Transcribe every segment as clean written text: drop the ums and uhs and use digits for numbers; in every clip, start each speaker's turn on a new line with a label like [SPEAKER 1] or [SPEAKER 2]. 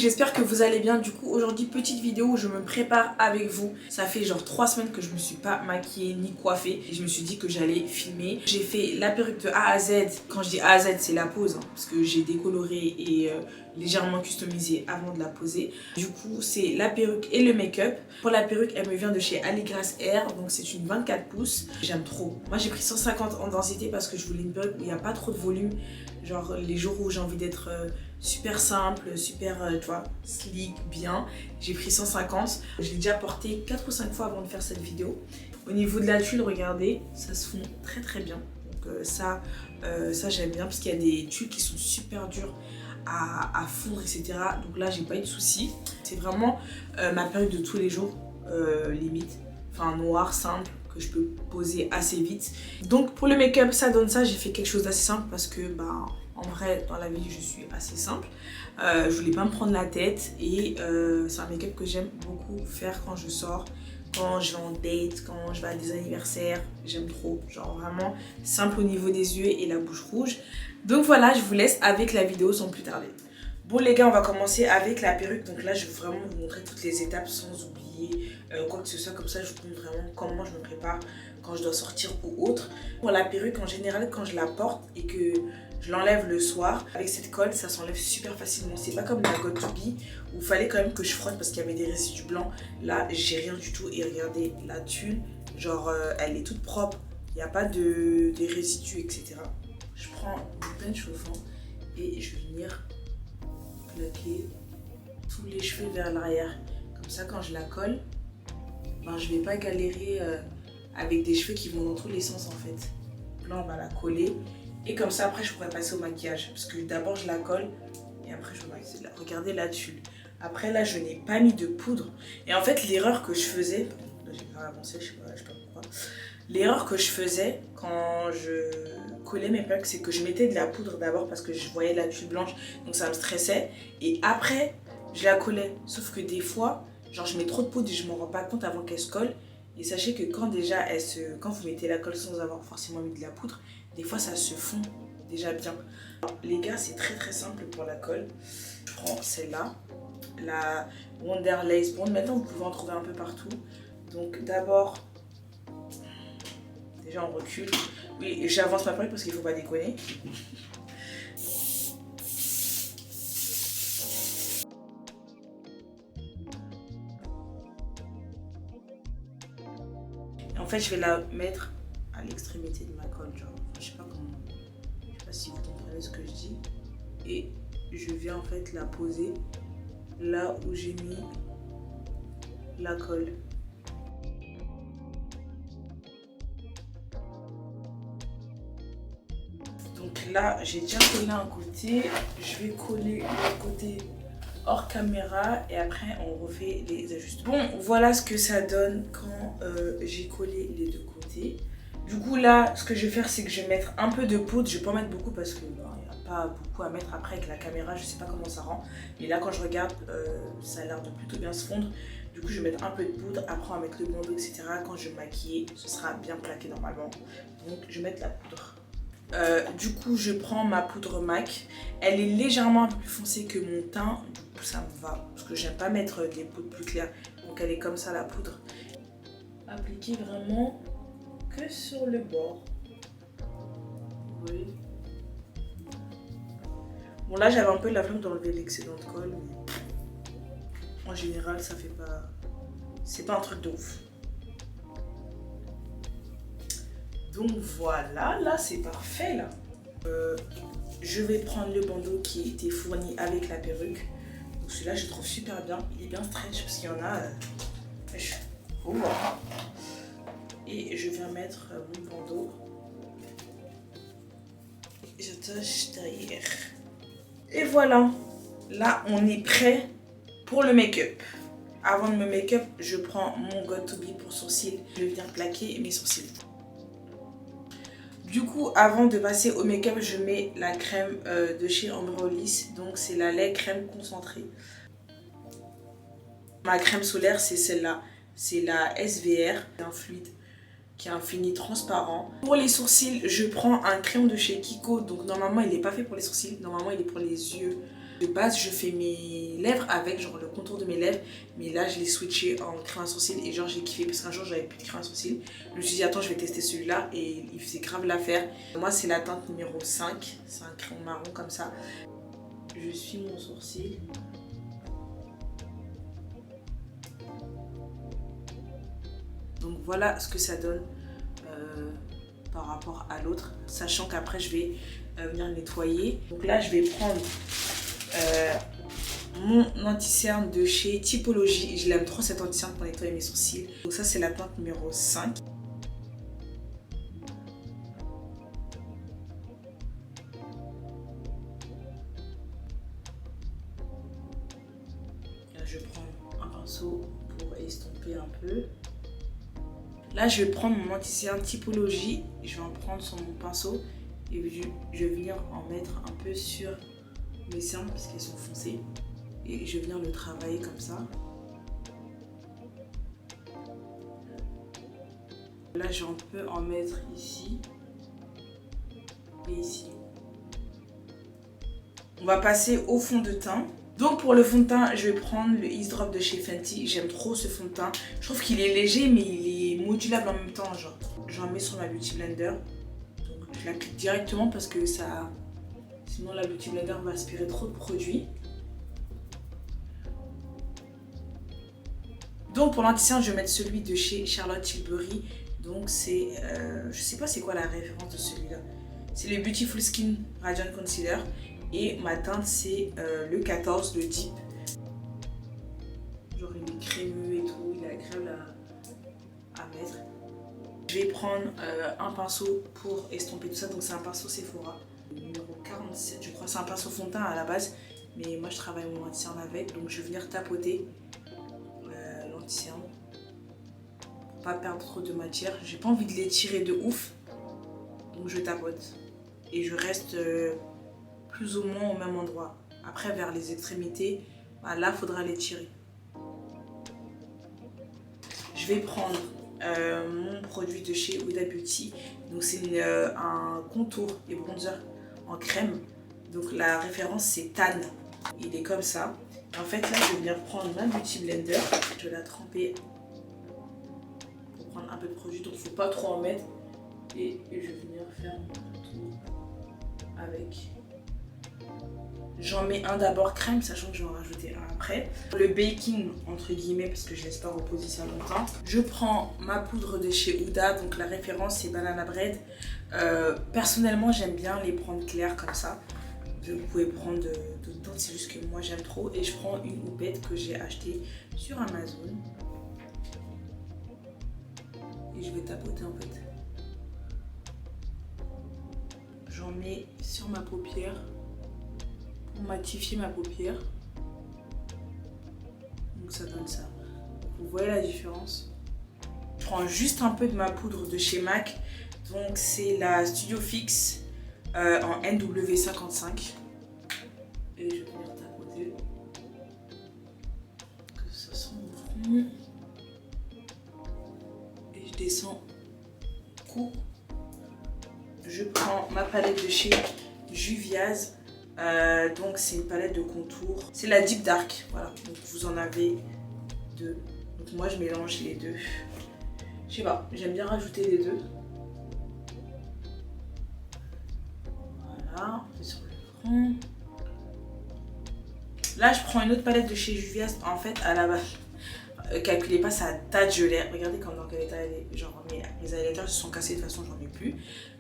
[SPEAKER 1] j'espère que vous allez bien. Du coup aujourd'hui petite vidéo où je me prépare avec vous. Ça fait genre 3 semaines que je me suis pas maquillée ni coiffée et je me suis dit que j'allais filmer. J'ai fait la perruque de A à Z. Quand je dis A à Z c'est la pose hein, parce que j'ai décoloré et légèrement customisé avant de la poser. Du coup c'est la perruque et le make-up. Pour la perruque elle me vient de chez Aligrass Hair, donc c'est une 24 pouces. J'aime trop. Moi j'ai pris 150 en densité parce que je voulais une perruque où il n'y a pas trop de volume. Genre les jours où j'ai envie d'être super simple, super tu vois, sleek, bien. J'ai pris 150. Je l'ai déjà porté 4 ou 5 fois avant de faire cette vidéo. Au niveau de la tuile, regardez, ça se fond très très bien. Donc ça j'aime bien parce qu'il y a des tuiles qui sont super dures à fondre, etc. Donc là j'ai pas eu de soucis. C'est vraiment ma perruque de tous les jours, limite. Enfin noir, simple, que je peux poser assez vite. Donc pour le make-up ça donne ça. J'ai fait quelque chose d'assez simple parce que bah en vrai dans la vie je suis assez simple. Je voulais pas me prendre la tête et c'est un make-up que j'aime beaucoup faire quand je sors, quand je vais en date, quand je vais à des anniversaires. J'aime trop, genre vraiment simple au niveau des yeux et la bouche rouge. Donc voilà, je vous laisse avec la vidéo sans plus tarder. Bon les gars, on va commencer avec la perruque. Donc là je vais vraiment vous montrer toutes les étapes sans oublier quoi que ce soit. Comme ça je vous montre vraiment comment je me prépare quand je dois sortir ou autre. Pour la perruque en général, quand je la porte et que je l'enlève le soir, avec cette colle ça s'enlève super facilement. C'est pas comme la Got To Be où il fallait quand même que je frotte parce qu'il y avait des résidus blancs. Là j'ai rien du tout et regardez la tulle, genre elle est toute propre, il n'y a pas de résidus etc. Je prends du pain chauffant et je vais venir plaquer tous les cheveux vers l'arrière. Comme ça quand je la colle, ben, je vais pas galérer avec des cheveux qui vont dans tous les sens en fait. Là on va la coller et comme ça après je pourrais passer au maquillage. Parce que d'abord je la colle et après je vais maquiller. Regardez la tulle. Après là je n'ai pas mis de poudre. Et en fait l'erreur que je faisais, là j'ai pas avancé, je sais pas pourquoi. L'erreur que je faisais quand je collais mes perruques, c'est que je mettais de la poudre d'abord parce que je voyais la tuile blanche, donc ça me stressait. Et après, je la collais. Sauf que des fois, genre je mets trop de poudre et je m'en rends pas compte avant qu'elle se colle. Et sachez que quand déjà quand vous mettez la colle sans avoir forcément mis de la poudre, des fois ça se fond déjà bien. Alors, les gars, c'est très très simple pour la colle. Je prends celle-là, la Wonder Lace Bond. Maintenant, vous pouvez en trouver un peu partout. Donc d'abord, déjà on recule. Oui, j'avance ma perruque parce qu'il ne faut pas déconner. Et en fait, je vais la mettre à l'extrémité de ma colle. Genre, je sais pas comment. Je sais pas si vous comprenez ce que je dis. Et je viens en fait la poser là où j'ai mis la colle. Donc là, j'ai déjà collé un côté. Je vais coller le côté hors caméra et après on refait les ajustements. Bon, voilà ce que ça donne quand j'ai collé les deux côtés. Du coup là, ce que je vais faire, c'est que je vais mettre un peu de poudre. Je vais pas mettre beaucoup parce que il n'y a pas beaucoup à mettre après avec la caméra. Je sais pas comment ça rend. Mais là, quand je regarde, ça a l'air de plutôt bien se fondre. Du coup, je vais mettre un peu de poudre. Après, on va mettre le bandeau, etc. Quand je vais maquiller, ce sera bien plaqué normalement. Donc, je vais mettre la poudre. Du coup je prends ma poudre MAC. Elle est légèrement un peu plus foncée que mon teint. Du coup ça me va parce que j'aime pas mettre des poudres plus claires. Donc elle est comme ça la poudre. Appliquer vraiment que sur le bord. Oui. Bon là j'avais un peu la flemme d'enlever l'excédent de colle. Mais en général ça fait pas... C'est pas un truc de ouf. Donc voilà, là c'est parfait là. Je vais prendre le bandeau qui était fourni avec la perruque. Donc celui-là je le trouve super bien. Il est bien stretch parce qu'il y en a. Et je viens mettre mon bandeau. J'attache derrière. Et voilà. Là on est prêt pour le make-up. Avant de me make-up, je prends mon Got To Be pour sourcils. Je viens plaquer mes sourcils. Du coup, avant de passer au make-up, je mets la crème de chez Ambre Olive. Donc, c'est la lait crème concentrée. Ma crème solaire, c'est celle-là. C'est la SVR. C'est un fluide qui est un fini transparent. Pour les sourcils, je prends un crayon de chez Kiko. Donc, normalement, il n'est pas fait pour les sourcils. Normalement, il est pour les yeux. De base, je fais mes lèvres avec genre le contour de mes lèvres, mais là je l'ai switché en crayon à sourcils et genre j'ai kiffé parce qu'un jour j'avais plus de crayon à sourcils. Je me suis dit attends, je vais tester celui-là et il faisait grave l'affaire. Moi c'est la teinte numéro 5, c'est un crayon marron comme ça. Je suis mon sourcil. Donc voilà ce que ça donne par rapport à l'autre, sachant qu'après je vais venir nettoyer. Donc là je vais prendre mon anti-cerne de chez Typologie. Je l'aime trop cet anti-cerne pour nettoyer mes sourcils. Donc ça c'est la teinte numéro 5. Là je prends un pinceau pour estomper un peu. Là je vais prendre mon anti-cerne Typologie. Je vais en prendre sur mon pinceau et je vais venir en mettre un peu sur mes cernes parce qu'elles sont foncées. Et je vais venir le travailler comme ça. Là, je peux en mettre ici et ici. On va passer au fond de teint. Donc pour le fond de teint, je vais prendre le Ease Drop de chez Fenty. J'aime trop ce fond de teint. Je trouve qu'il est léger, mais il est modulable en même temps. Genre, j'en mets sur ma Beauty Blender. Donc je l'applique directement parce que ça... Sinon la Beauty Blender va aspirer trop de produits. Donc pour l'anti-cerne, je vais mettre celui de chez Charlotte Tilbury. Donc c'est, je sais pas c'est quoi la référence de celui-là. C'est le Beautiful Skin Radiant Concealer. Et ma teinte c'est le 14, le Deep. Genre il est crémeux et tout, il est agréable à mettre. Je vais prendre un pinceau pour estomper tout ça. Donc c'est un pinceau Sephora. Numéro 47 je crois. C'est un pinceau fond de teint à la base. Mais moi je travaille mon anti-cerne avec. Donc je vais venir tapoter l'anti-cerne pour pas perdre trop de matière. J'ai pas envie de l'étirer de ouf, donc je tapote et je reste plus ou moins au même endroit. Après vers les extrémités, bah, là faudra l'étirer. Je vais prendre mon produit de chez Huda Beauty. Donc c'est un contour et bronzer en crème. Donc la référence c'est Tan. Il est comme ça. En fait là je vais venir prendre ma Beauty Blender. Je vais la tremper pour prendre un peu de produit. Donc il ne faut pas trop en mettre. Et je vais venir faire mon tour avec. J'en mets un d'abord crème, sachant que je vais en rajouter un après. Le baking, entre guillemets, parce que je laisse pas reposer ça longtemps. Je prends ma poudre de chez Huda, donc la référence c'est Banana Bread. Personnellement, j'aime bien les prendre clairs comme ça. Vous pouvez prendre d'autres teintes, c'est juste que moi j'aime trop. Et je prends une houppette que j'ai achetée sur Amazon. Et je vais tapoter en fait. J'en mets sur ma paupière. Pour matifier ma paupière. Donc ça donne ça. Vous voyez la différence? Je prends juste un peu de ma poudre de chez MAC. Donc c'est la Studio Fix en NW55. Et je vais venir tapoter. Que ça sent bon. Et je descends. Coup. Je prends ma palette de chez Juviaz. Donc c'est une palette de contour. C'est la Deep Dark. Voilà. Donc vous en avez deux. Donc moi je mélange les deux. Je sais pas, j'aime bien rajouter les deux. Voilà, on fait sur le front. Là je prends une autre palette de chez Juviaz. En fait à la base, calculez pas sa taille, je l'ai. Regardez comme dans quel état elle est. Genre mes highlighters se sont cassés de toute façon, j'en ai plus.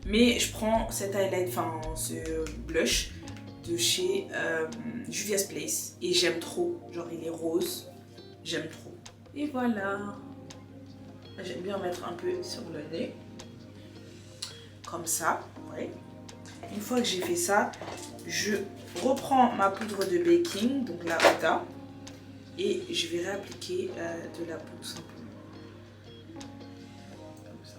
[SPEAKER 1] Mais je prends cet highlight, enfin ce blush de chez Juvia's Place. Et j'aime trop. Genre il est rose. J'aime trop. Et voilà. J'aime bien mettre un peu sur le nez. Comme ça. Ouais. Une fois que j'ai fait ça, je reprends ma poudre de baking, donc la Huda, et je vais réappliquer de la poudre simplement. Comme ça.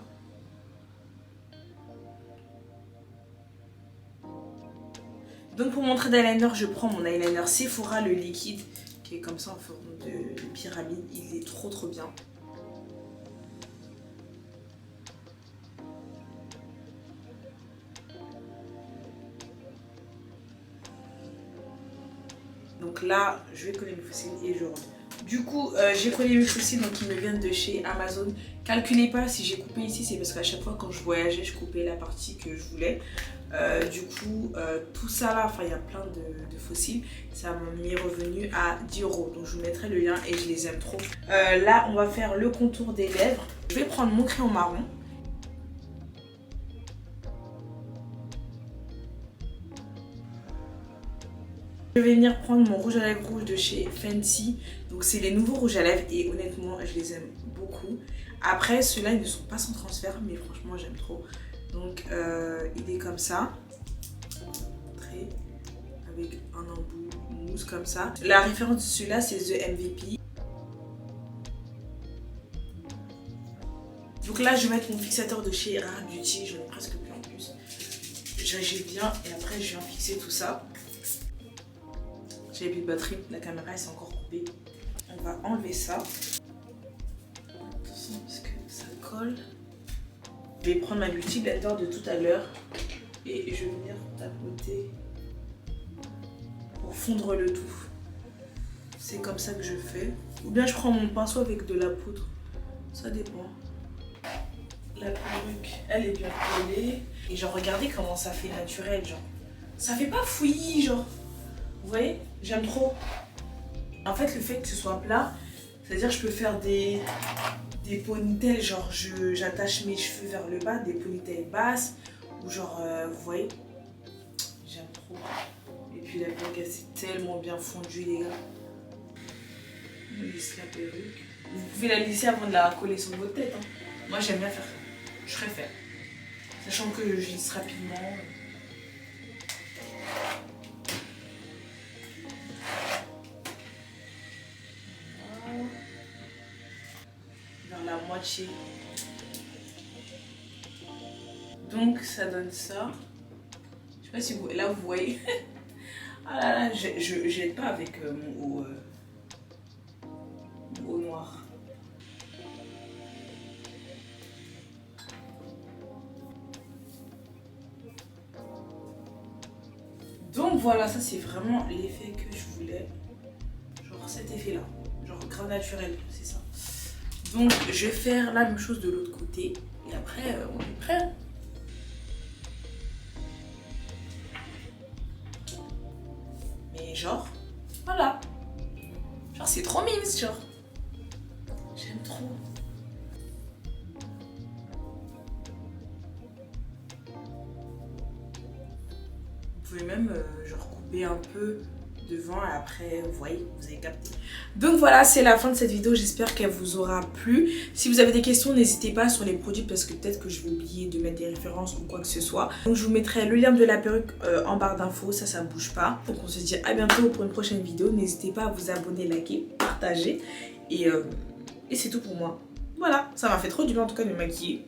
[SPEAKER 1] Donc pour mon trait d'eyeliner, je prends mon eyeliner Sephora, le liquide, qui est comme ça en forme de pyramide. Il est trop bien. Donc là, je vais coller mes fossiles et je rentre. Du coup, j'ai collé mes fossiles, donc ils me viennent de chez Amazon. Calculez pas si j'ai coupé ici, c'est parce qu'à chaque fois quand je voyageais, je coupais la partie que je voulais. Du coup, tout ça là, enfin il y a plein de fossiles, ça m'est revenu à 10 €. Donc je vous mettrai le lien et je les aime trop. Là, on va faire le contour des lèvres. Je vais prendre mon crayon marron. Je vais venir prendre mon rouge à lèvres rouge de chez Fenty. Donc c'est les nouveaux rouges à lèvres et honnêtement je les aime beaucoup. Après ceux-là ils ne sont pas sans transfert mais franchement j'aime trop. Donc il est comme ça. Avec un embout mousse comme ça. La référence de celui-là c'est The MVP. Donc là je vais mettre mon fixateur de chez Rare Beauty. J'en ai presque plus en plus. J'agite bien et après je viens fixer tout ça. J'ai plus de batterie, la caméra elle s'est encore coupée. On va enlever ça. Attention parce que ça colle. Je vais prendre ma Beauty Blender de tout à l'heure et je vais venir tapoter pour fondre le tout. C'est comme ça que je fais. Ou bien je prends mon pinceau avec de la poudre. Ça dépend. La perruque, elle est bien collée. Et genre regardez comment ça fait naturel, genre. Ça fait pas fouillis, genre. Vous voyez? J'aime trop. En fait, le fait que ce soit plat, c'est-à-dire que je peux faire des ponytails, genre j'attache mes cheveux vers le bas, des ponytails basses, ou genre, vous voyez? J'aime trop. Et puis la perruque, elle s'est tellement bien fondue, les gars. On lisse la perruque. Vous pouvez la lisser avant de la coller sur votre tête. Hein. Moi, j'aime bien faire ça. Je préfère. Sachant que je lisse rapidement. Vers la moitié. Donc ça donne ça. Je sais pas si vous, là vous voyez. Ah là là, je jette pas avec mon haut noir. Donc voilà, ça c'est vraiment l'effet que je voulais. Genre cet effet là. Genre grave naturel, c'est ça. Donc je vais faire la même chose de l'autre côté. Et après, on est prêt. Mais genre, voilà. Genre c'est trop mimes, genre. J'aime trop. Vous pouvez même genre couper un peu devant et après vous voyez, vous avez capté. Donc voilà, c'est la fin de cette vidéo, j'espère qu'elle vous aura plu. Si vous avez des questions, n'hésitez pas sur les produits parce que peut-être que je vais oublier de mettre des références ou quoi que ce soit. Donc je vous mettrai le lien de la perruque en barre d'infos, ça bouge pas. Donc on se dit à bientôt pour une prochaine vidéo. N'hésitez pas à vous abonner, liker, partager et c'est tout pour moi. Voilà, ça m'a fait trop du bien en tout cas de me maquiller.